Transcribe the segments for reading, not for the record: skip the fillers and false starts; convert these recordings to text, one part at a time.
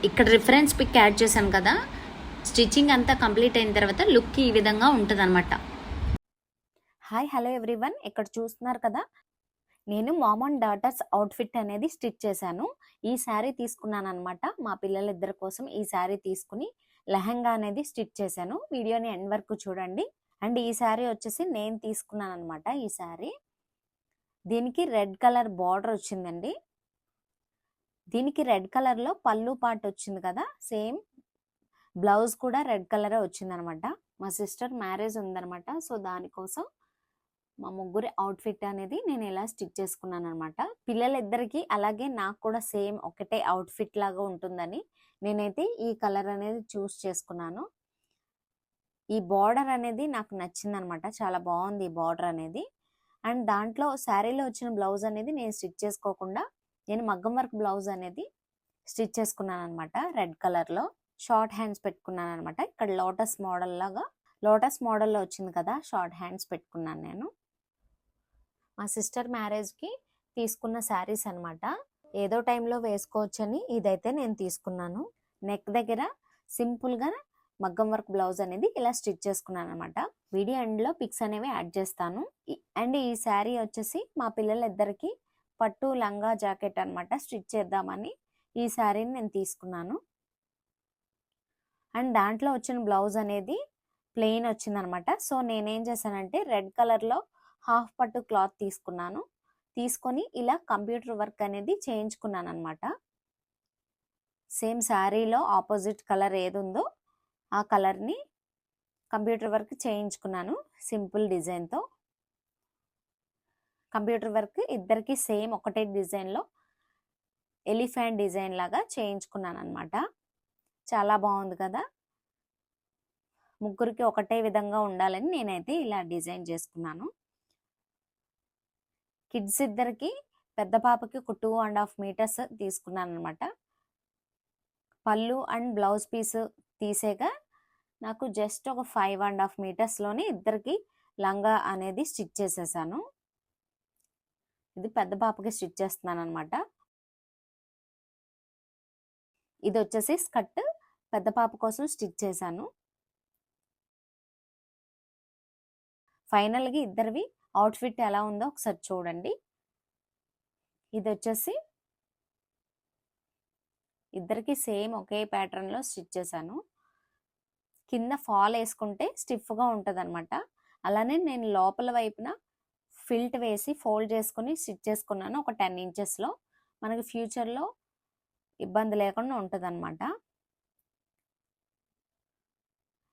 ఇక్కడ reference pic add చేశాను కదా, స్టిచ్చింగ్ అంతా కంప్లీట్ అయిన తర్వాత లుక్ ఈ విధంగా ఉంటుంది అనమాట. హాయ్ హలో ఎవ్రీవన్, ఇక్కడ చూస్తున్నారు కదా, నేను మామ్ అండ్ డాటర్స్ అవుట్ఫిట్ అనేది స్టిచ్ చేశాను. ఈ శారీ తీసుకున్నాను అనమాట. మా పిల్లలిద్దరి కోసం ఈ శారీ తీసుకుని లెహంగా అనేది స్టిచ్ చేశాను. వీడియోని ఎండ్ వరకు చూడండి. అండ్ ఈ శారీ వచ్చేసి నేను తీసుకున్నాను అనమాట. ఈ శారీ దీనికి రెడ్ కలర్ బార్డర్ వచ్చిందండి. దీనికి రెడ్ కలర్లో పళ్ళు పార్ట్ వచ్చింది కదా, సేమ్ బ్లౌజ్ కూడా రెడ్ కలరే వచ్చిందనమాట. మా సిస్టర్ మ్యారేజ్ ఉందనమాట. సో దానికోసం మా ముగ్గురి అవుట్ఫిట్ అనేది నేను ఇలా స్టిచ్ చేసుకున్నాను అనమాట. పిల్లలిద్దరికి అలాగే నాకు కూడా సేమ్ ఒకటే అవుట్ఫిట్ లాగా ఉంటుందని నేనైతే ఈ కలర్ అనేది చూస్ చేసుకున్నాను. ఈ బార్డర్ అనేది నాకు నచ్చిందనమాట. చాలా బాగుంది ఈ బార్డర్ అనేది. అండ్ దాంట్లో శారీలో వచ్చిన బ్లౌజ్ అనేది నేను స్టిచ్ చేసుకోకుండా నేను మగ్గం వర్క్ బ్లౌజ్ అనేది స్టిచ్ చేసుకున్నాను అనమాట. రెడ్ కలర్లో షార్ట్ హ్యాండ్స్ పెట్టుకున్నాను అనమాట. ఇక్కడ లోటస్ మోడల్ లాగా, లోటస్ మోడల్లో వచ్చింది కదా, షార్ట్ హ్యాండ్స్ పెట్టుకున్నాను నేను. మా సిస్టర్ మ్యారేజ్కి తీసుకున్న శారీస్ అనమాట. ఏదో టైంలో వేసుకోవచ్చని ఇదైతే నేను తీసుకున్నాను. నెక్ దగ్గర సింపుల్గా మగ్గం వర్క్ బ్లౌజ్ అనేది ఇలా స్టిచ్ చేసుకున్నాను అనమాట. వీడియో ఎండ్లో పిక్స్ అనేవి యాడ్ చేస్తాను. అండ్ ఈ శారీ వచ్చేసి మా పిల్లలిద్దరికి పట్టు లంగా జాకెట్ అనమాట స్టిచ్ చేద్దామని ఈ శారీని నేను తీసుకున్నాను. అండ్ దాంట్లో వచ్చిన బ్లౌజ్ అనేది ప్లెయిన్ వచ్చిందనమాట. సో నేనేం చేశానంటే రెడ్ కలర్లో హాఫ్ పట్టు క్లాత్ తీసుకున్నాను. తీసుకొని ఇలా కంప్యూటర్ వర్క్ అనేది చేయించుకున్నాను అనమాట. సేమ్ శారీలో ఆపోజిట్ కలర్ ఏది ఉందో ఆ కలర్ని కంప్యూటర్ వర్క్ చేయించుకున్నాను సింపుల్ డిజైన్తో. కంప్యూటర్ వర్క్ ఇద్దరికి సేమ్ ఒకటే డిజైన్లో ఎలిఫెంట్ డిజైన్ లాగా చేయించుకున్నాను అనమాట. చాలా బాగుంది కదా. ముగ్గురికి ఒకటే విధంగా ఉండాలని నేనైతే ఇలా డిజైన్ చేసుకున్నాను. కిడ్స్ ఇద్దరికి, పెద్ద పాపకి ఒక 2.5 మీటర్స్ తీసుకున్నాను అనమాట. పళ్ళు అండ్ బ్లౌజ్ పీస్ తీసేగా నాకు జస్ట్ ఒక 5.5 మీటర్స్లోనే ఇద్దరికి లంగా అనేది స్టిచ్ చేసేసాను. ఇది పెద్ద పాపకి స్టిచ్ చేస్తున్నాను అనమాట. ఇది వచ్చేసి స్కర్ట్ పెద్ద పాప కోసం స్టిచ్ చేశాను. ఫైనల్గా ఇద్దరివి అవుట్ఫిట్ ఎలా ఉందో ఒకసారి చూడండి. ఇది వచ్చేసి ఇద్దరికి సేమ్ ఒకే ప్యాటర్న్లో స్టిచ్ చేశాను. కింద ఫాల్ వేసుకుంటే స్టిఫ్గా ఉంటుంది అనమాట. అలానే నేను లోపల వైపున ఫిల్ట్ వేసి ఫోల్డ్ చేసుకుని స్టిచ్ చేసుకున్నాను ఒక 10 ఇంచెస్లో. మనకి ఫ్యూచర్లో ఇబ్బంది లేకుండా ఉంటుంది అనమాట.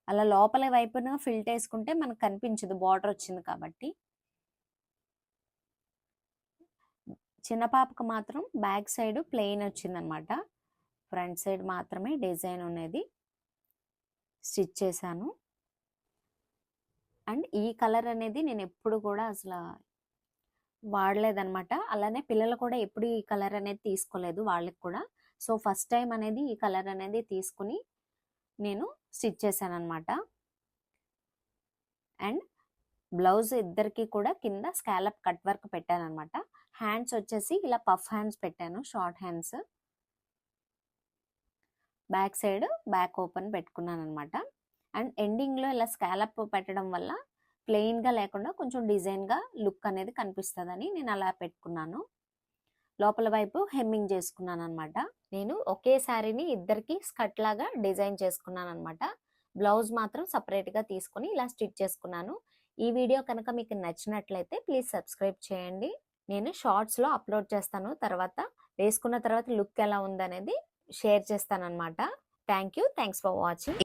అలా లోపల వైపున ఫిల్ట్ వేసుకుంటే మనకు కనిపించదు, బార్డర్ వచ్చింది కాబట్టి. చిన్న పాపకు మాత్రం బ్యాక్ సైడ్ ప్లెయిన్ వచ్చిందనమాట. ఫ్రంట్ సైడ్ మాత్రమే డిజైన్ అనేది స్టిచ్ చేశాను. అండ్ ఈ కలర్ అనేది నేను ఎప్పుడు కూడా అసలు వాడలేదనమాట. అలానే పిల్లలు కూడా ఎప్పుడు ఈ కలర్ అనేది తీసుకోలేదు వాళ్ళకి కూడా. సో ఫస్ట్ టైం అనేది ఈ కలర్ అనేది తీసుకుని నేను స్టిచ్ చేశాను అనమాట. అండ్ బ్లౌజ్ ఇద్దరికి కూడా కింద స్కాలప్ కట్ వర్క్ పెట్టాను అనమాట. హ్యాండ్స్ వచ్చేసి ఇలా పఫ్ హ్యాండ్స్ పెట్టాను, short hands. Back side back open పెట్టుకున్నాను అనమాట. అండ్ ఎండింగ్లో ఇలా స్కాలప్ పెట్టడం వల్ల ప్లెయిన్గా లేకుండా కొంచెం డిజైన్గా లుక్ అనేది కనిపిస్తుందని నేను అలా పెట్టుకున్నాను. లోపల వైపు హెమ్మింగ్ చేసుకున్నాను అనమాట. నేను ఒకే శారీని ఇద్దరికి స్కర్ట్ లాగా డిజైన్ చేసుకున్నాను అనమాట. బ్లౌజ్ మాత్రం సపరేట్గా తీసుకొని ఇలా స్టిచ్ చేసుకున్నాను. ఈ వీడియో కనుక మీకు నచ్చినట్లయితే ప్లీజ్ సబ్స్క్రైబ్ చేయండి. నేను షార్ట్స్లో అప్లోడ్ చేస్తాను. తర్వాత వేసుకున్న తర్వాత లుక్ ఎలా ఉందనేది షేర్ చేస్తాను అనమాట. Thanks for watching.